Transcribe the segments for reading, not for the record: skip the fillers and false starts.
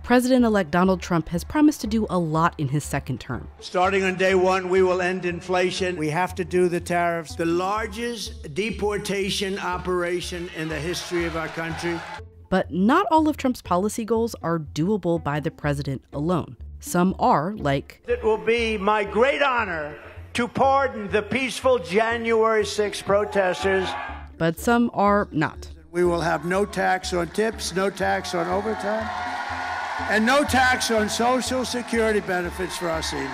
President-elect Donald Trump has promised to do a lot in his second term. Starting on day one, we will end inflation. We have to do the tariffs, the largest deportation operation in the history of our country. But not all of Trump's policy goals are doable by the president alone. Some are, like, it will be my great honor to pardon the peaceful January 6 protesters. But some are not. We will have no tax on tips, no tax on overtime, and no tax on Social Security benefits for our seniors.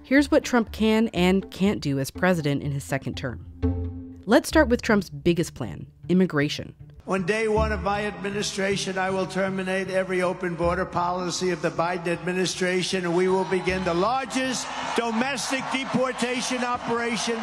Here's what Trump can and can't do as president in his second term. Let's start with Trump's biggest plan, immigration. On day one of my administration, I will terminate every open border policy of the Biden administration, and we will begin the largest domestic deportation operation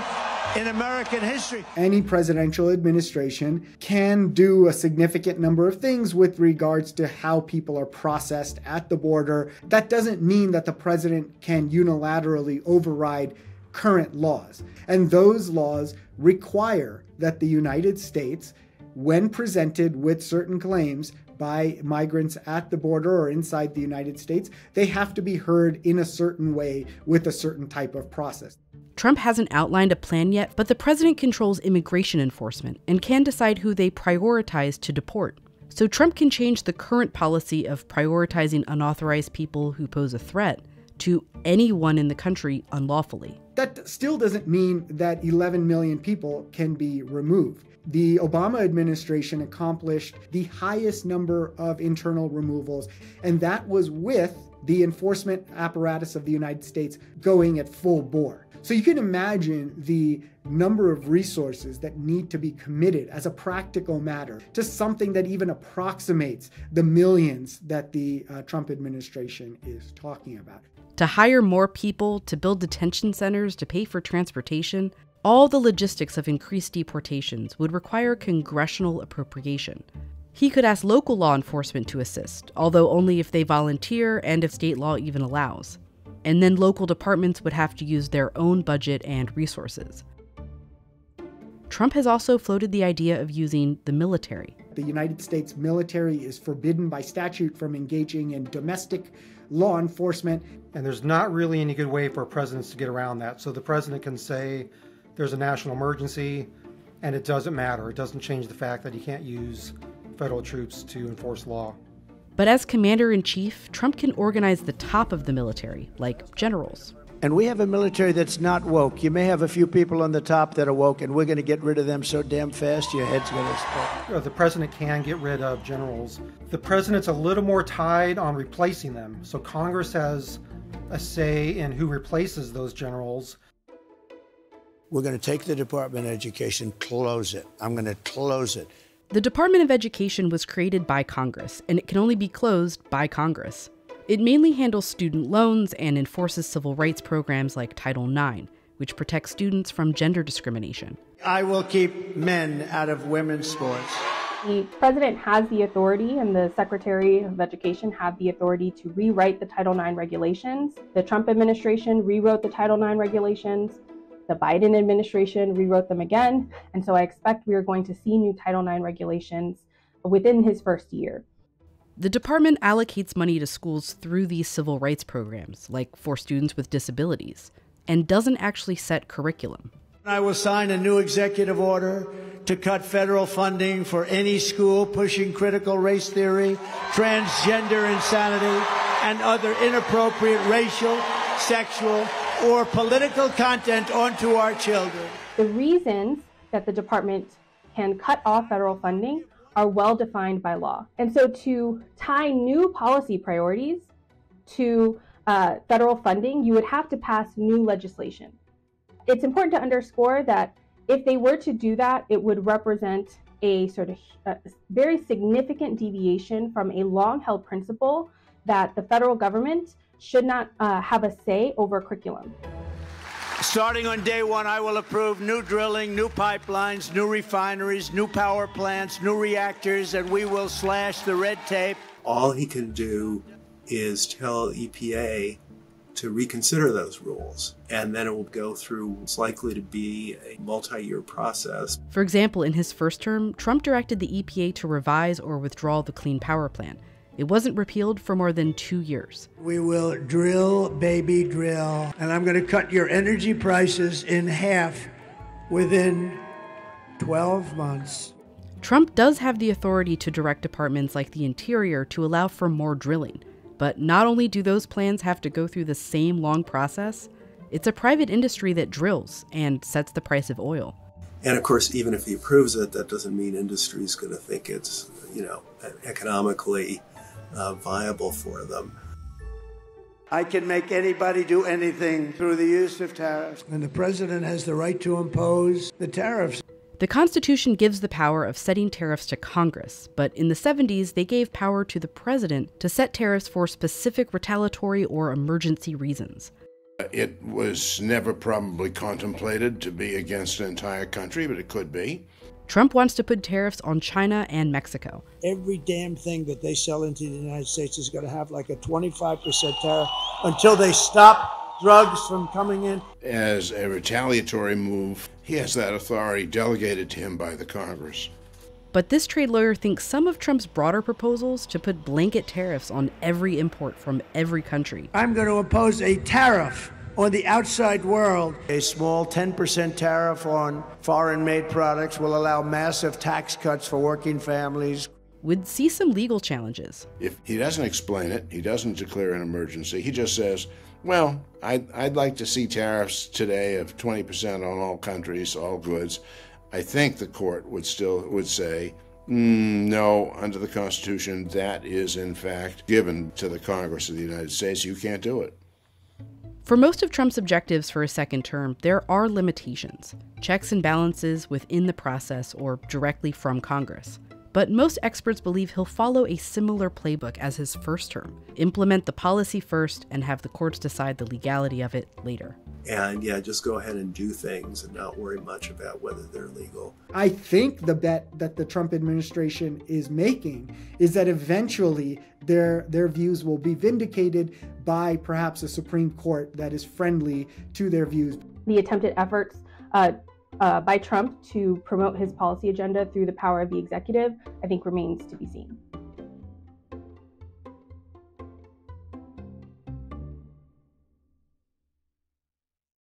in American history. Any presidential administration can do a significant number of things with regards to how people are processed at the border. That doesn't mean that the president can unilaterally override current laws. And those laws require that the United States, when presented with certain claims by migrants at the border or inside the United States, they have to be heard in a certain way with a certain type of process. Trump hasn't outlined a plan yet, but the president controls immigration enforcement and can decide who they prioritize to deport. So Trump can change the current policy of prioritizing unauthorized people who pose a threat to anyone in the country unlawfully. That still doesn't mean that 11 million people can be removed. The Obama administration accomplished the highest number of internal removals, and that was with the enforcement apparatus of the United States going at full bore. So you can imagine the number of resources that need to be committed as a practical matter to something that even approximates the millions that the Trump administration is talking about. To hire more people, to build detention centers, to pay for transportation, all the logistics of increased deportations would require congressional appropriation. He could ask local law enforcement to assist, although only if they volunteer and if state law even allows. And then local departments would have to use their own budget and resources. Trump has also floated the idea of using the military. The United States military is forbidden by statute from engaging in domestic law enforcement. And there's not really any good way for presidents to get around that. So the president can say there's a national emergency and it doesn't matter. It doesn't change the fact that he can't use federal troops to enforce law. But as commander-in-chief, Trump can organize the top of the military, like generals. And we have a military that's not woke. You may have a few people on the top that are woke, and we're going to get rid of them so damn fast your head's going to explode. The president can get rid of generals. The president's a little more tied on replacing them. So Congress has a say in who replaces those generals. We're going to take the Department of Education, close it. I'm going to close it. The Department of Education was created by Congress, and it can only be closed by Congress. It mainly handles student loans and enforces civil rights programs like Title IX, which protects students from gender discrimination. I will keep men out of women's sports. The president has the authority, and the Secretary of Education have the authority to rewrite the Title IX regulations. The Trump administration rewrote the Title IX regulations. The Biden administration rewrote them again, and so I expect we are going to see new Title IX regulations within his first year. The department allocates money to schools through these civil rights programs, like for students with disabilities, and doesn't actually set curriculum. I will sign a new executive order to cut federal funding for any school pushing critical race theory, transgender insanity, and other inappropriate racial, sexual, or political content onto our children. The reasons that the department can cut off federal funding are well defined by law. And so to tie new policy priorities to federal funding, you would have to pass new legislation. It's important to underscore that if they were to do that, it would represent a sort of very significant deviation from a long-held principle that the federal government should not have a say over curriculum. Starting on day one, I will approve new drilling, new pipelines, new refineries, new power plants, new reactors, and we will slash the red tape. All he can do is tell EPA to reconsider those rules, and then it will go through what's likely to be a multi-year process. For example, in his first term, Trump directed the EPA to revise or withdraw the Clean Power Plan, It wasn't repealed for more than 2 years. We will drill, baby, drill. And I'm going to cut your energy prices in half within 12 months. Trump does have the authority to direct departments like the Interior to allow for more drilling. But not only do those plans have to go through the same long process, it's a private industry that drills and sets the price of oil. And of course, even if he approves it, that doesn't mean industry is going to think it's, economically viable for them. I can make anybody do anything through the use of tariffs. And the president has the right to impose the tariffs. The Constitution gives the power of setting tariffs to Congress, but in the 70s, they gave power to the president to set tariffs for specific retaliatory or emergency reasons. It was never probably contemplated to be against an entire country, but it could be. Trump wants to put tariffs on China and Mexico. Every damn thing that they sell into the United States is going to have like a 25% tariff until they stop drugs from coming in. As a retaliatory move, he has that authority delegated to him by the Congress. But this trade lawyer thinks some of Trump's broader proposals to put blanket tariffs on every import from every country. I'm going to impose a tariff on the outside world. A small 10% tariff on foreign-made products will allow massive tax cuts for working families. Would see some legal challenges. If he doesn't explain it, he doesn't declare an emergency, he just says, well, I'd like to see tariffs today of 20% on all countries, all goods. I think the court would say, no, under the Constitution, that is in fact given to the Congress of the United States. You can't do it. For most of Trump's objectives for a second term, there are limitations, checks and balances within the process or directly from Congress. But most experts believe he'll follow a similar playbook as his first term, implement the policy first and have the courts decide the legality of it later. And just go ahead and do things and not worry much about whether they're legal. I think the bet that the Trump administration is making is that eventually their views will be vindicated by perhaps a Supreme Court that is friendly to their views. The attempted efforts by Trump to promote his policy agenda through the power of the executive, I think, remains to be seen.